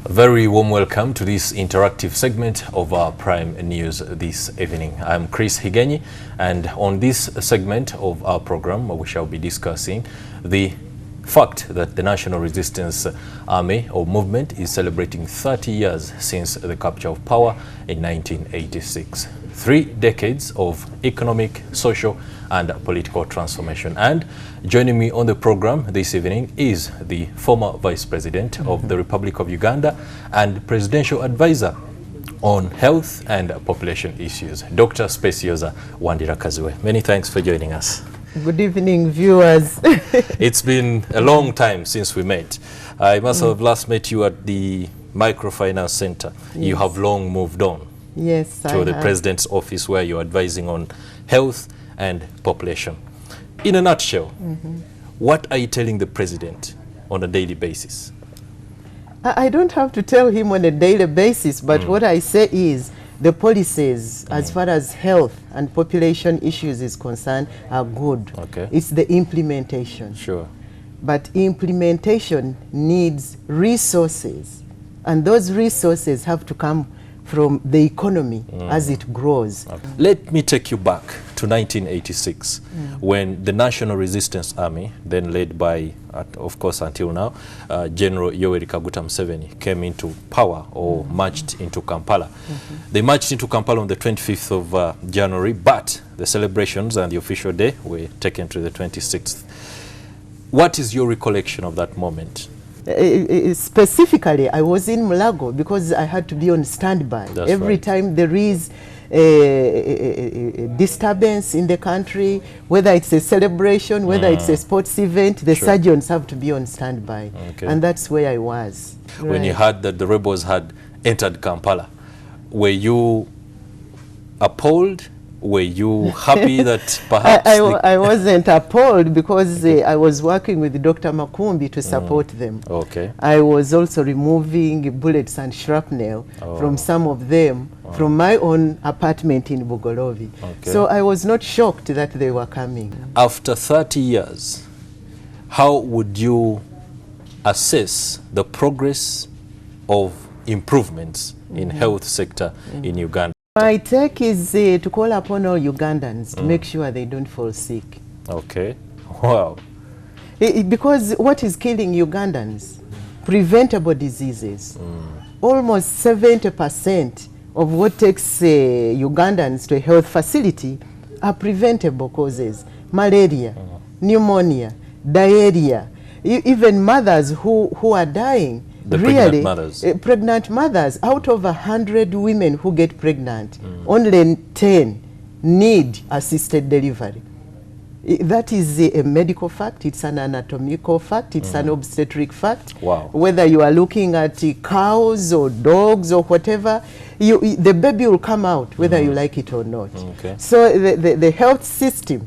Very warm welcome to this interactive segment of our Prime News this evening. I'm Chris Higenyi, and on this segment of our program we shall be discussing the fact that the National Resistance Army or movement is celebrating 30 years since the capture of power in 1986. 3 decades of economic, social and political transformation. And joining me on the program this evening is the former Vice President of the Republic of Uganda and Presidential Advisor on Health and Population Issues, Dr. Specioza Wandirakaziwe. Many thanks for joining us. Good evening, viewers. It's been a long time since we met. I must have last met you at the Microfinance Center. Yes. You have long moved on. Yes, to the President's office where you're advising on health and population. In a nutshell, what are you telling the President on a daily basis? I don't have to tell him on a daily basis, but what I say is the policies as far as health and population issues is concerned are good. Okay. It's the implementation. Sure. But implementation needs resources, and those resources have to come from the economy as it grows. Okay. Let me take you back to 1986 when the National Resistance Army, then led by, of course until now, General Yoweri Kaguta Museveni, came into power or marched into Kampala. They marched into Kampala on the 25th of January, but the celebrations and the official day were taken to the 26th. What is your recollection of that moment? Specifically, I was in Mulago because I had to be on standby. That's Every right. time there is a disturbance in the country, whether it's a celebration, whether it's a sports event, the surgeons have to be on standby. Okay. And that's where I was. When you heard that the rebels had entered Kampala, were you appalled? Were you happy that perhaps... I wasn't appalled because I was working with Dr. Makumbi to support them. Okay. I was also removing bullets and shrapnel from some of them from my own apartment in Bugolovi. Okay. So I was not shocked that they were coming. After 30 years, how would you assess the progress of improvements in health sector in Uganda? My take is to call upon all Ugandans to make sure they don't fall sick. Okay. Wow. Because what is killing Ugandans? Preventable diseases. Almost 70% of what takes Ugandans to a health facility are preventable causes. Malaria, pneumonia, diarrhea, even mothers who are dying. The really, pregnant mothers. Pregnant mothers, out of 100 women who get pregnant, only 10 need assisted delivery. That is a medical fact, it's an anatomical fact, it's an obstetric fact. Wow. Whether you are looking at cows or dogs or whatever, the baby will come out whether you like it or not. Okay. So the health system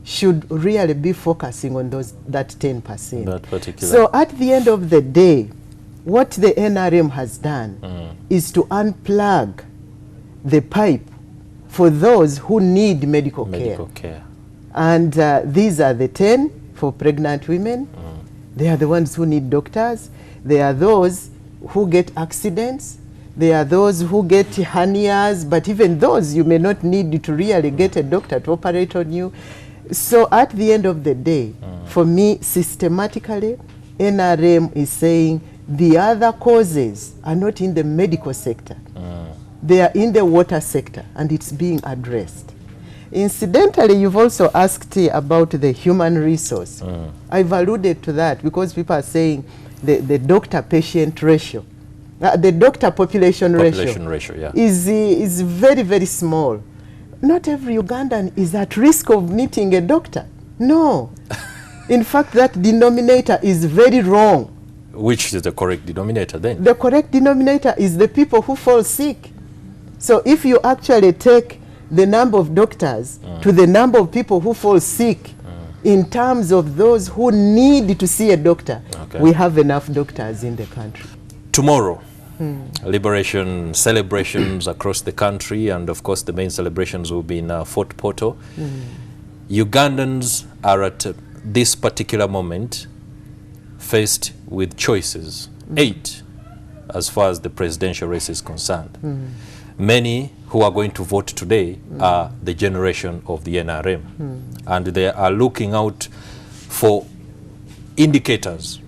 should really be focusing on that 10%. That particular. So at the end of the day, what the NRM has done is to unplug the pipe for those who need medical care. And these are the 10 for pregnant women. They are the ones who need doctors. They are those who get accidents. They are those who get hernias, but even those you may not need to really get a doctor to operate on you. So at the end of the day, for me, systematically, NRM is saying the other causes are not in the medical sector. They are in the water sector, and it's being addressed. Incidentally, you've also asked about the human resource. I've alluded to that because people are saying the doctor-patient ratio, the doctor-population ratio is very, very small. Not every Ugandan is at risk of meeting a doctor. No. In fact, that denominator is very wrong. Which is the correct denominator then? The correct denominator is the people who fall sick. So if you actually take the number of doctors to the number of people who fall sick in terms of those who need to see a doctor, we have enough doctors in the country. Tomorrow, liberation celebrations across the country, and of course the main celebrations will be in Fort Portal. Ugandans are at this particular moment faced with choices, 8 as far as the presidential race is concerned. Many who are going to vote today are the generation of the NRM, and they are looking out for indicators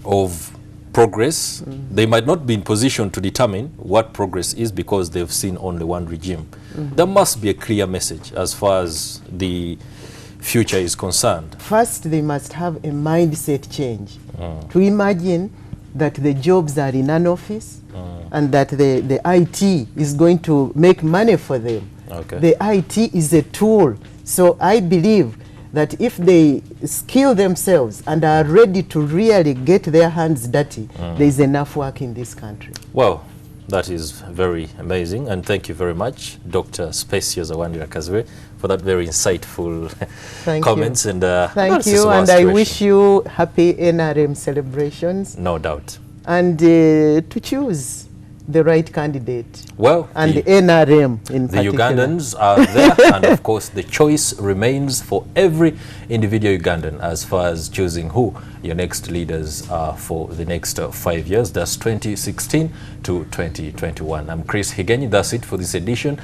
of progress. They might not be in position to determine what progress is because they've seen only one regime. There must be a clear message as far as the future is concerned. First, they must have a mindset change to imagine that the jobs are in an office and that the IT is going to make money for them. Okay. The IT is a tool. So I believe that if they skill themselves and are ready to really get their hands dirty, there is enough work in this country. Well, that is very amazing, and thank you very much, Dr. Specioza Kazwe, for that very insightful comments. And thank you, and I wish you happy NRM celebrations. No doubt. And to choose the right candidate. Well, and the NRM in particular. The Ugandans are there, and of course the choice remains for every individual Ugandan as far as choosing who your next leaders are for the next 5 years. That's 2016 to 2021. I'm Chris Higenyi. That's it for this edition.